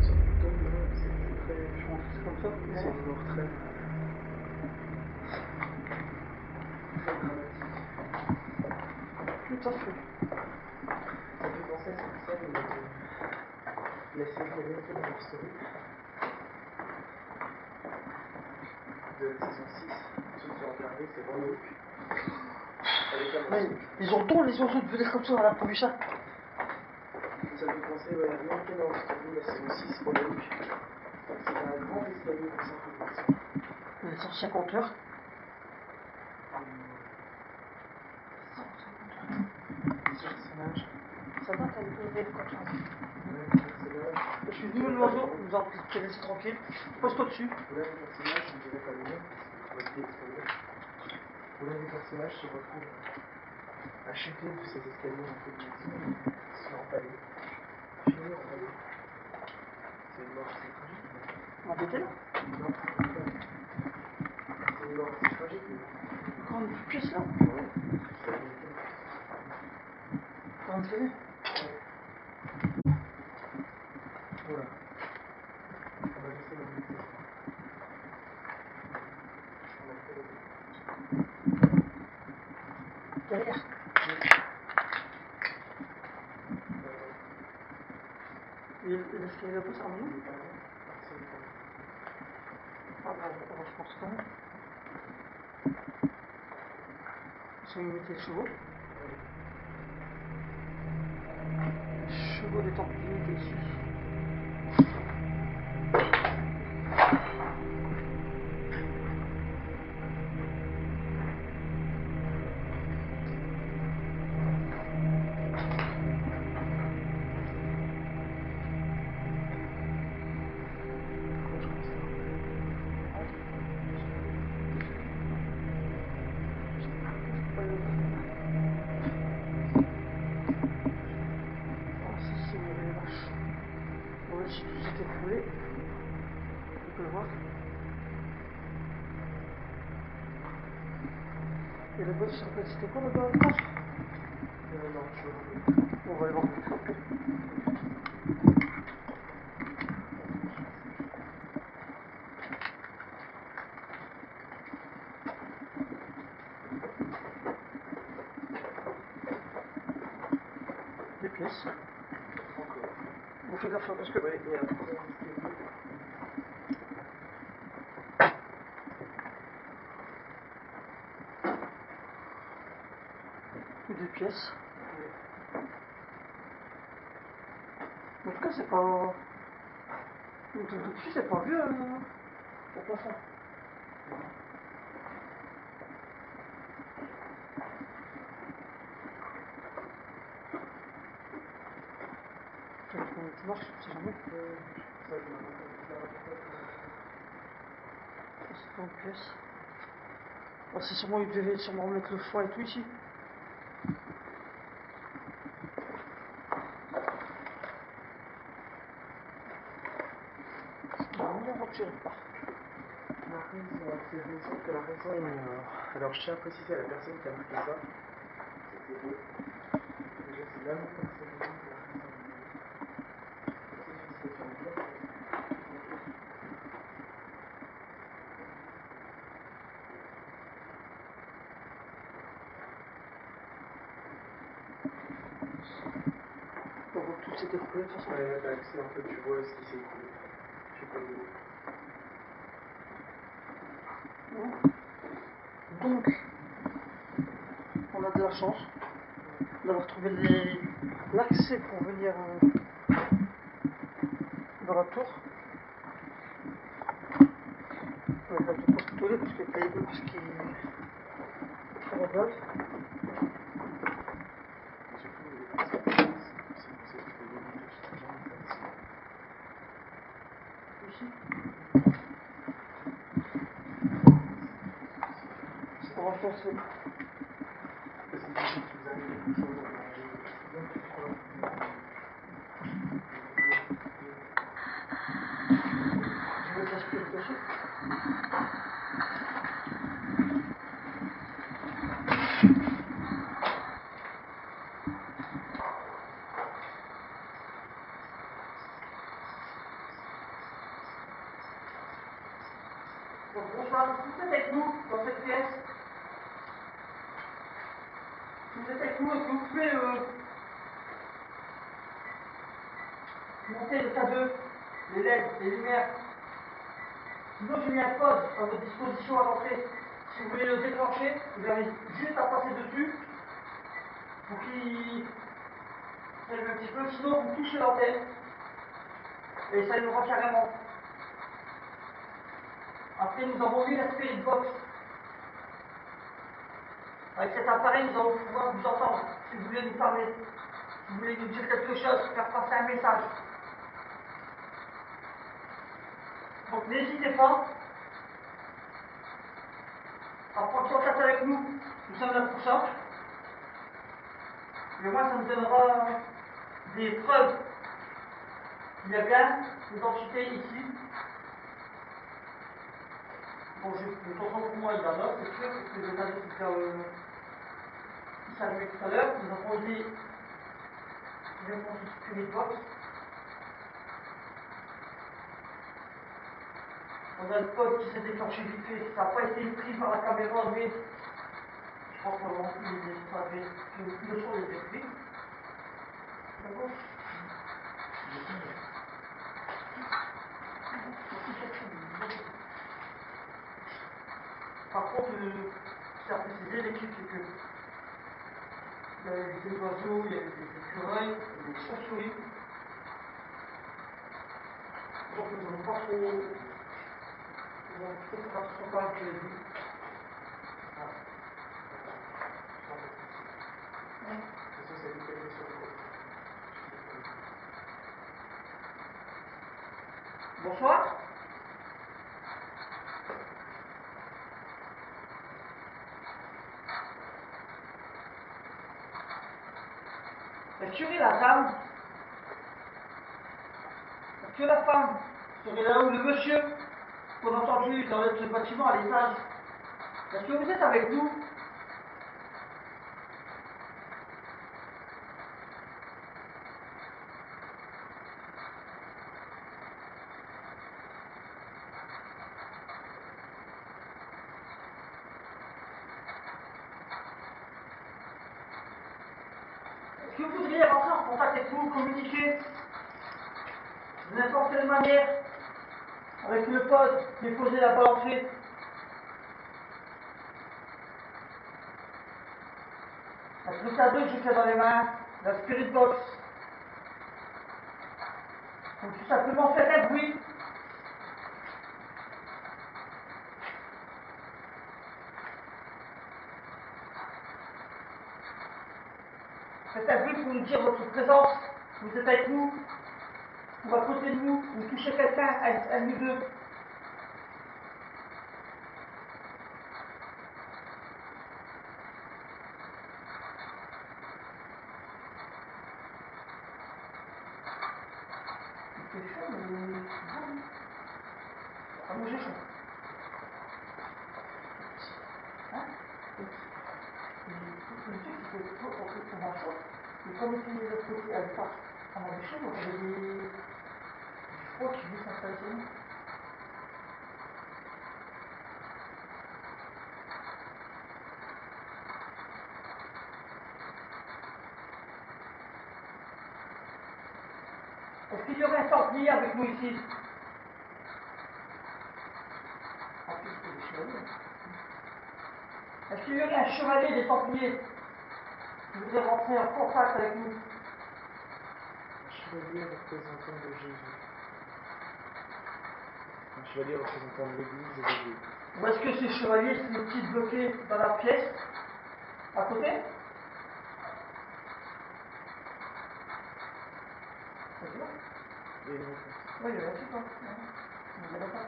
Ça me tombe là, c'est très. Je pense que c'est comme ça. C'est une mort très. Très dramatique. Tout à fait. Ça me fait penser à cette scène de la série American Horror Story de la saison 6. Ceux qui ont regardé, c'est Roanoke. Avec la Mais mort. ils ont donc les oiseaux de venir comme ça dans la première chat. Ça me fait penser à American Horror Story, la saison 6, Roanoke. C'est un grand escalier comme ça, comme ça. Les 150 heures. 150 personnages. Ça date un peu de quand je suis venu l'oiseau, nous avons pu laisser tranquille. Pose-toi dessus. Là, les personnages, je ne dirais pas le nom, parce qu'il faut être extérieur. Là, les personnages se retrouvent à chuter de ces escaliers un peu de médecine, ils sont empalés. Finis empalés. C'est une mort assez tragique. On va péter là. Non, c'est une mort assez tragique. Quand on est pièce là. Ouais. Quand on fait. Voilà. On va laisser le médecin. On a fait le Derrière. Et l'escalier là-bas, c'est en nous. Ah bah, je pense quand même. Ils sont imités les chevaux. Les chevaux des Templiers étaient ici. Si tout s'est écroulé, on peut le voir. Et le boss, en fait, c'était quoi le bas? non, je... On va aller voir. Des pièces. Encore. On fait gaffe là parce que. Ouais, et un grand escalier. Des pièces. En tout cas, c'est pas. Le truc de dessus, c'est pas vieux au plafond. Tu marches, tu sais jamais. Ça, je me rappelle. C'est pas une pièce. Ah, c'est sûrement, il devait sûrement mettre le foie et tout ici. La raison, c'est raison que la raison est meilleure. Alors je tiens à préciser à la personne qui a marqué ça, c'était eux. Déjà c'est l'amour pour cette raison que la raison est meilleure. C'est une citation bien. On voit tout s'est écroulé de toute façon. Ouais, là t'as accès en fait, tu vois ce qui s'est écoulé. Je sais pas où. Donc, on a de la chance d'avoir trouvé l'accès pour venir dans la tour. On va pas tout contrôler parce que repasse. Ici. On va chercher. Je vais t'acheter le cachet. Donc bonsoir, vous êtes avec nous dans cette pièce. Si vous êtes avec nous, est-ce que vous pouvez monter l'état 2, les LED, les lumières. Sinon, j'ai mis un code à votre disposition à l'entrée. Si vous voulez le déclencher, vous avez juste à passer dessus pour qu'il s'allume un petit peu. Sinon, vous touchez l'antenne et ça allumera carrément. Après, nous avons mis la Spirit Box. Avec cet appareil, nous allons pouvoir vous entendre si vous voulez nous parler, si vous voulez nous dire quelque chose, faire passer un message. Donc n'hésitez pas à prendre contact avec nous. Nous sommes là pour ça. Et moi, ça me donnera des preuves qu'il y a bien l'identité ici. Bon, de temps en temps, pour moi, il y en a, c'est sûr, parce que les années qui s'allumaient tout à l'heure, nous avons dit une Spirit Box. On a le code qui s'est déclenché vite fait. Ça n'a pas été pris par la caméra, mais je pense qu'on a le son était pris. D'accord. Par contre, c'est à préciser, l'équipe, c'est que il y avait des oiseaux, il y avait des écureuils, des chauves-souris. Donc nous n'avons pas trop. Nous avons peut-être pas trop parlé que les deux. Bonsoir. Est-ce que la dame, est-ce que la femme serait là où le monsieur qu'on a entendu dans ce bâtiment à l'étage? Est-ce que vous êtes avec nous? Est-ce que vous voudriez rentrer en contact avec nous, communiquer de n'importe quelle manière avec le code qui est posé là-bas à l'entrée? Parce que le cadeau que j'ai dans les mains, la Spirit Box. Donc tout simplement faites un bruit. Faites un bruit pour nous dire votre présence. Vous êtes avec nous, ou à côté de nous, vous touchez quelqu'un, un nous deux. C'est chaud, mais c'est bon. Ah, moi j'ai chaud. Hein? Le truc, c'est que quand on a chaud, et comme on était de l'autre côté à l'étage, on avait chaud, on avait du froid qui venait s'installer chez nous. Est-ce qu'il y aurait un templier avec nous ici? En plus, c'est des chevaliers. Est-ce qu'il y aurait un chevalier des templiers qui voudrait rentrer en contact avec nous? Un chevalier représentant de Jésus. Un chevalier représentant de l'Église et de Dieu. Ou est-ce que ces chevaliers sont des petits bloqués dans la pièce À côté? Et Oui, je sais pas. Vous avez pas.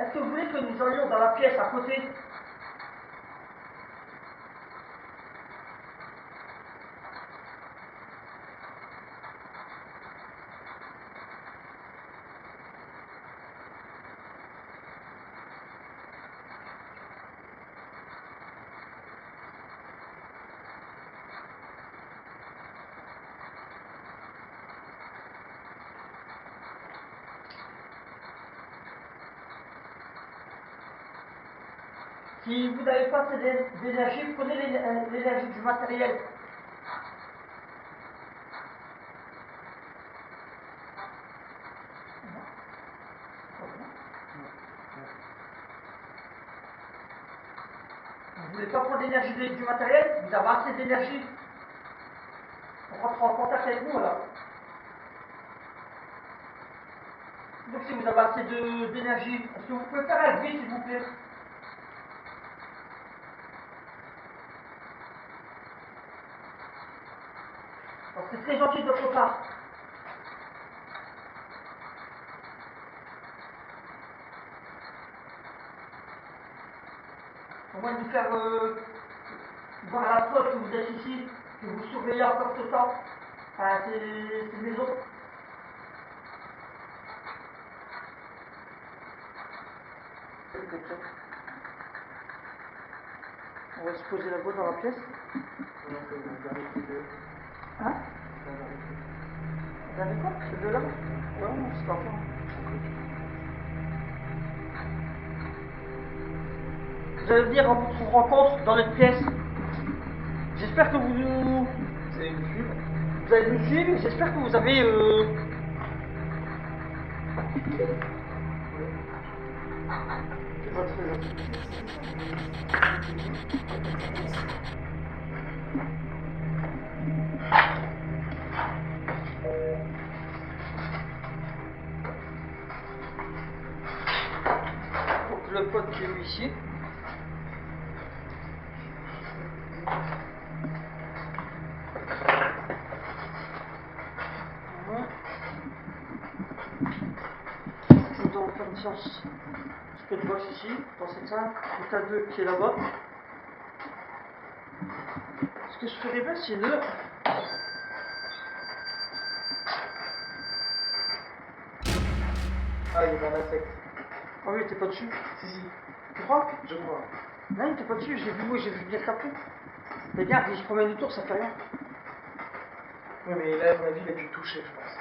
Est-ce que vous voulez que nous allions dans la pièce à côté? Si vous n'avez pas assez d'énergie, prenez l'énergie du matériel. Vous ne voulez pas prendre l'énergie du matériel? Vous avez assez d'énergie. On rentre en contact avec vous alors. Donc si vous avez assez d'énergie, est-ce que vous pouvez faire un bruit s'il vous plaît? C'est très gentil de votre part. Au moins de nous faire voir la preuve que vous êtes ici, que vous surveillez encore ce temps, ces maisons. On va se poser la boîte dans la pièce. Hein? Vous avez quoi? C'est de là? Ouais, non, c'est pas grave. Vous allez venir à votre rencontre dans notre pièce. J'espère que vous allez nous suivre. Vous allez nous suivre et j'espère que vous avez c'est pas très gentil. Donc le pote qui est mis ici. Voilà. Nous allons faire une séance spotbox ici, dans cette salle. L'état 2 qui est là-bas. Ce que je ferais bien, c'est de... Ah, il est dans l'insecte. Ah oui, t'es pas dessus. Si. Tu crois? Je crois. Non, t'es pas dessus, j'ai vu bien taper. Regarde, il se promène autour, ça fait rien. Oui, mais là, à mon avis, il a dû toucher, je pense.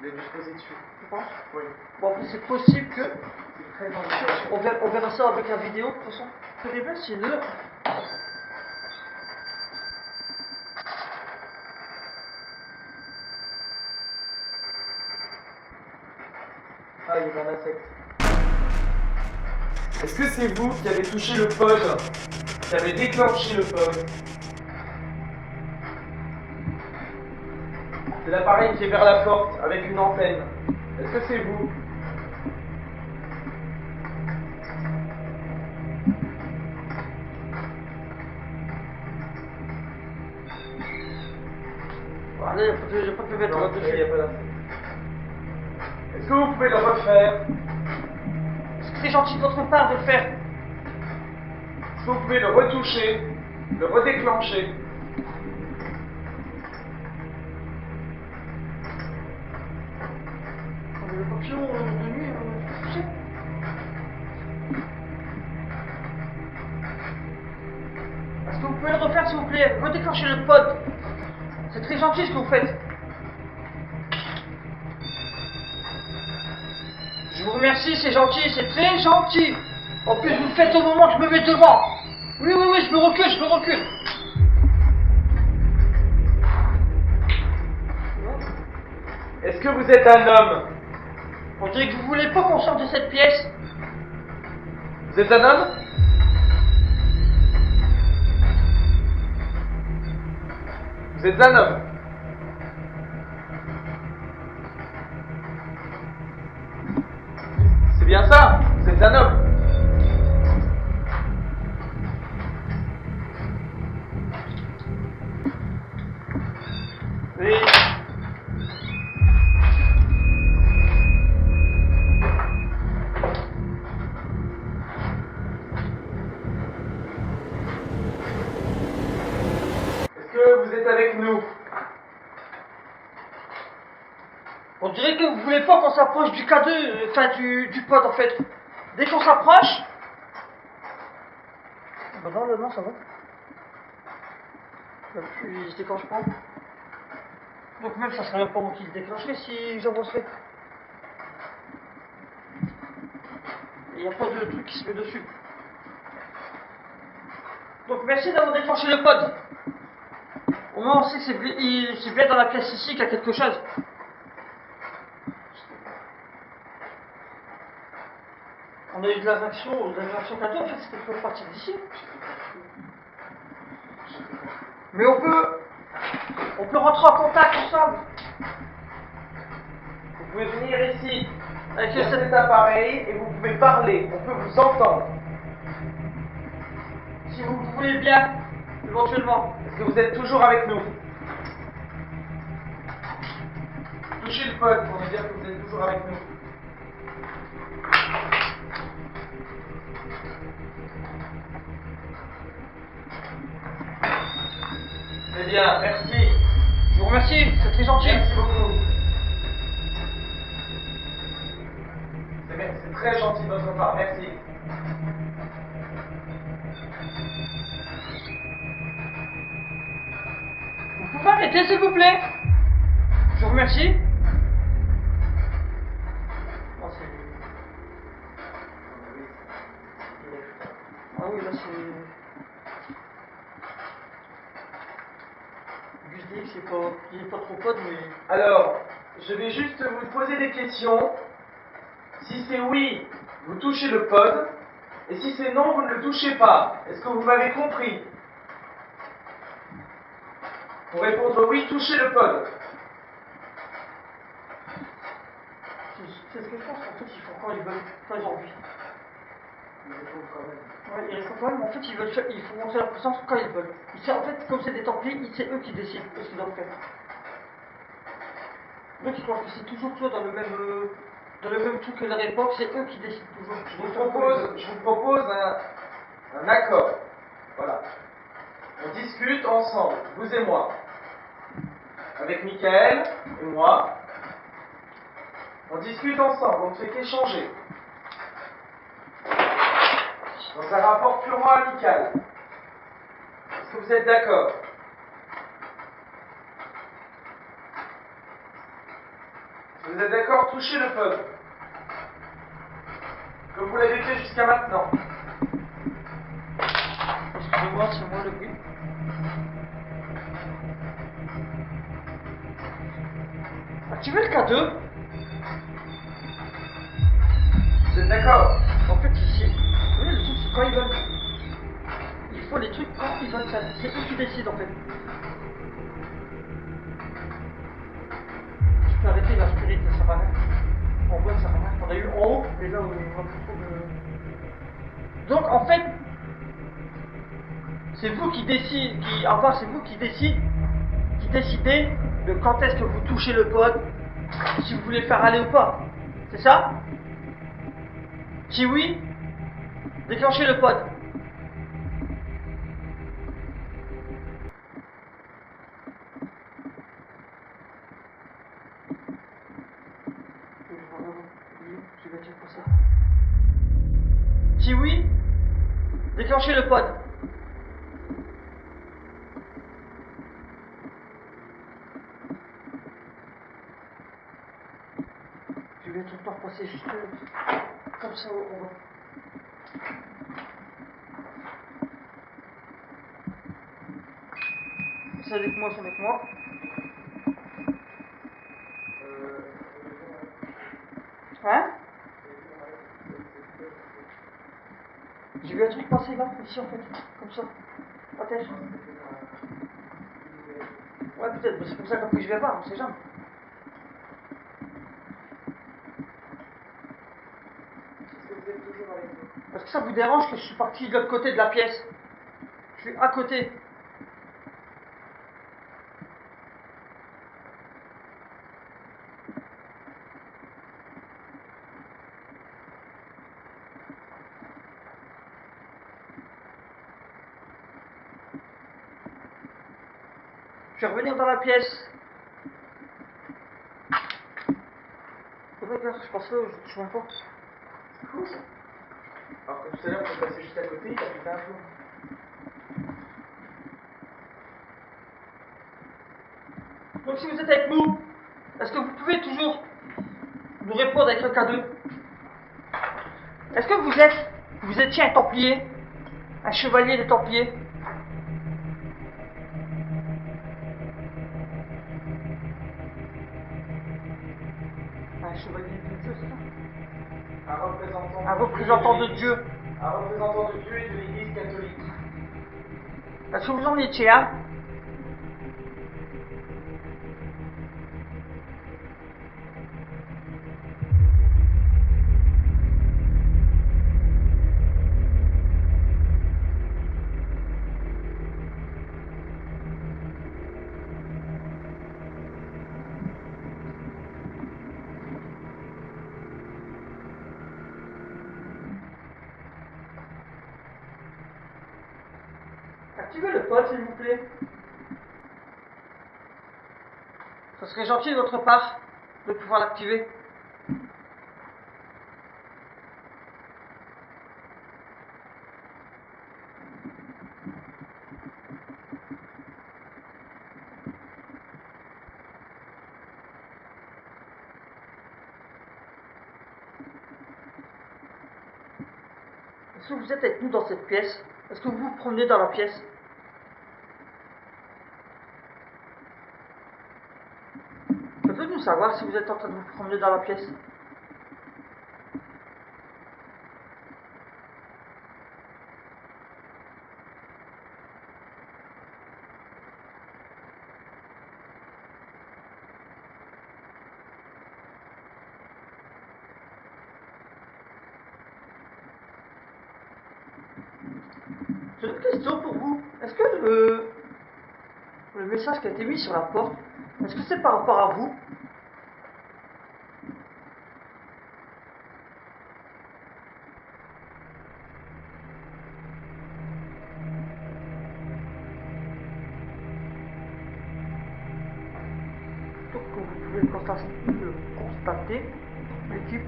Il a dû se poser dessus. Tu penses? Oui. Bon, après, c'est possible que... C'est très dangereux. On verra ça avec la vidéo, de toute façon. Ce que je ferais bien, c'est de... Ah, il est dans l'insecte. Est-ce que c'est vous qui avez touché le pod? Qui avez déclenché le pod? C'est l'appareil qui est vers la porte, avec une antenne. Est-ce que c'est vous? Bon, allez, j'ai pas pu mettre Non, là-dessus. il n'y a pas d'insecte. Est-ce que vous pouvez le refaire? Est-ce que c'est gentil de votre part de le faire? Est-ce que vous pouvez le retoucher? Le redéclencher? Le papillon de nuit, tu sais. Est-ce que vous pouvez le refaire, s'il vous plaît? Redéclenchez le pod. C'est très gentil ce que vous faites. Je vous remercie, c'est gentil, c'est très gentil. En plus, vous le faites au moment que je me mets devant. Oui, oui, oui, je me recule. Est-ce que vous êtes un homme? On dirait que vous voulez pas qu'on sorte de cette pièce. Vous êtes un homme? Vous êtes un homme? C'est bien ça? Vous êtes un homme? êtes avec nous. On dirait que vous voulez pas qu'on s'approche du K2, enfin du pod en fait. Dès qu'on s'approche... Bah non, ça va. Il se déclenche pas. Donc même ça serait même pas moi qui se déclencherait si j'avancerais. Il n'y a pas de truc qui se met dessus. Donc merci d'avoir déclenché le pod. Au moins on sait que c'est bien dans la pièce ici qu'il y a quelque chose. On a eu de la réaction K2, en fait c'était pour partir d'ici. Mais on peut rentrer en contact ensemble. Vous pouvez venir ici, Avec sur cet appareil, et vous pouvez parler. On peut vous entendre. Si vous voulez bien, éventuellement. Est-ce que vous êtes toujours avec nous? Touchez le pod pour nous dire que vous êtes toujours avec nous. C'est bien, merci. Je vous remercie, c'est très gentil. Merci beaucoup. C'est très gentil de votre part, merci. Vous pouvez arrêter s'il vous plaît? Je vous remercie. Oh, ah oui, là c'est... Busdix, il est pas trop pod, mais... Alors, je vais juste vous poser des questions. Si c'est oui, vous touchez le pod. Et si c'est non, vous ne le touchez pas. Est-ce que vous m'avez compris? Pour répondre oui, touchez le pod. C'est ce que je pense, en fait, ils font quand ils veulent, quand ils ont envie. Ils répondent quand même. Ouais, ils répondent quand même, en fait, ils font monter la puissance quand ils veulent. En fait, comme c'est des Templiers, c'est eux qui décident ce qu'ils doivent faire. Donc, je pense que c'est toujours dans le même truc que leur époque, c'est eux qui décident toujours. Je vous propose un accord. Voilà. On discute ensemble, vous et moi. Avec Michael et moi. On discute ensemble, on ne fait qu'échanger. Dans un rapport purement amical. Est-ce que vous êtes d'accord? Si vous êtes d'accord, touchez le pod. Comme vous l'avez fait jusqu'à maintenant. Excusez-moi, c'est moi le bruit. Activez le K2. Vous êtes d'accord? En fait, ici, vous voyez, le truc, c'est quand ils veulent. Il faut les trucs quand ils veulent faire. C'est eux qui décident, en fait. Je peux arrêter la spirit, ça sert à rien. En bas, ça sert à rien. On a eu en haut, mais là, on a plus trop de... Donc, en fait, c'est vous qui décidez, c'est vous qui décidez de quand est-ce que vous touchez le pod, si vous voulez faire aller ou pas. C'est ça? Si oui, déclenchez le pod. Si oui, déclenchez le pod. Je vais tout le temps passer juste comme ça on va. C'est avec moi, c'est avec moi. Hein? J'ai vu un truc passer là, ici en fait, comme ça. À tête. Ouais, peut-être, c'est pour ça qu'après je vais voir, on sait jamais. Est-ce que ça vous dérange que je suis parti de l'autre côté de la pièce? Je suis à côté. Je vais revenir dans la pièce. Oh, d'accord, je pense là, je vois pas. C'est fou ça. Alors que tout à l'heure, on est passé juste à côté, il a pété un jour. Donc si vous êtes avec nous, est-ce que vous pouvez toujours nous répondre avec un K2? Est-ce que vous étiez un Templier? Un chevalier des Templiers? Un chevalier de Dieu, c'est ça? Un représentant de Dieu. Un représentant de Dieu et de l'Église catholique. Est-ce que vous en étiez un? Activez le pod, s'il vous plaît. Ce serait gentil de votre part de pouvoir l'activer. Est-ce que vous êtes avec nous dans cette pièce? Est-ce que vous vous promenez dans la pièce? Faites-le nous savoir si vous êtes en train de vous promener dans la pièce. J'ai une question pour vous. Est-ce que le message qui a été mis sur la porte, est-ce que c'est par rapport à vous? Donc, comme vous pouvez le constater, l'équipe,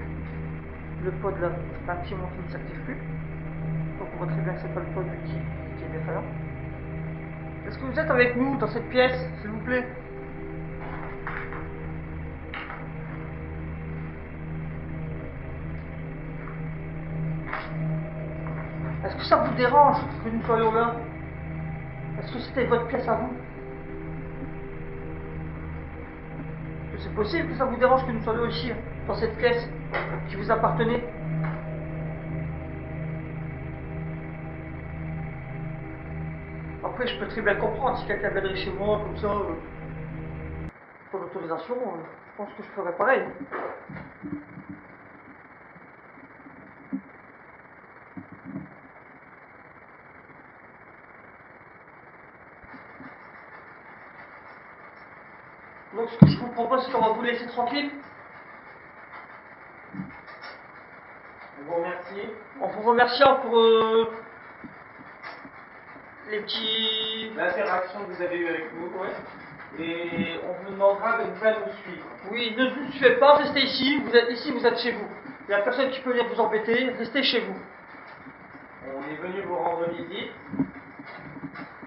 le pod là, c'est un petit moment qui ne s'active plus. Donc on voit très bien que c'est pas le pod qui est défaillant. Est-ce que vous êtes avec nous dans cette pièce, s'il vous plaît? Est-ce que ça vous dérange que nous soyons là? Est-ce que c'était votre pièce à vous? Est-ce que c'est possible que ça vous dérange que nous soyons ici, dans cette pièce qui vous appartenait? Après, je peux très bien comprendre si quelqu'un viendrait chez moi comme ça, pour l'autorisation, je pense que je ferais pareil. Donc ce que je vous propose, c'est qu'on va vous laisser tranquille. On vous remercie. En vous remerciant pour les petits... L'interaction que vous avez eue avec nous. Ouais. Et on vous demandera de ne pas nous suivre. Oui, ne vous suivez pas, restez ici. Vous êtes ici, vous êtes chez vous. Il n'y a personne qui peut venir vous embêter, restez chez vous. On est venu vous rendre visite.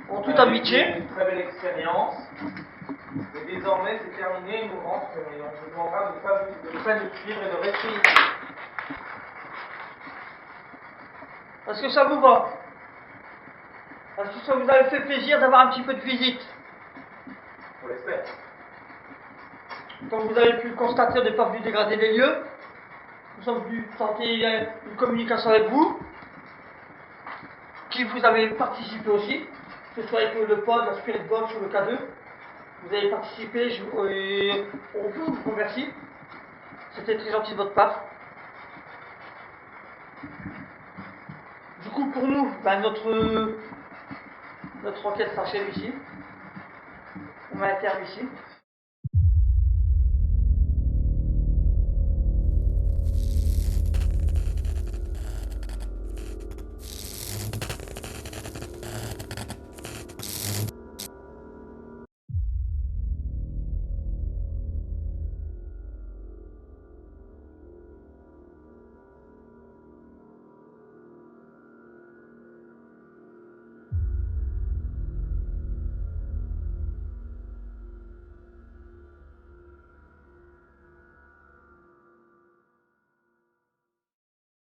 En toute amitié. Une très belle expérience. Et désormais, c'est terminé, nous rentrons. Et on vous demandera de ne pas nous suivre et de rester ici. Est-ce que ça vous va? Est-ce que ça vous avait fait plaisir d'avoir un petit peu de visite? On l'espère. Comme vous avez pu le constater, on n'est pas venu dégrader les lieux. Nous sommes venus tenter une communication avec vous, qui vous avez participé aussi, que ce soit avec le pod, la Spirit Box ou le K2. Vous avez participé, on vous remercie. C'était très gentil de votre part. Du coup, pour nous, notre enquête s'achève ici. On met un terme ici.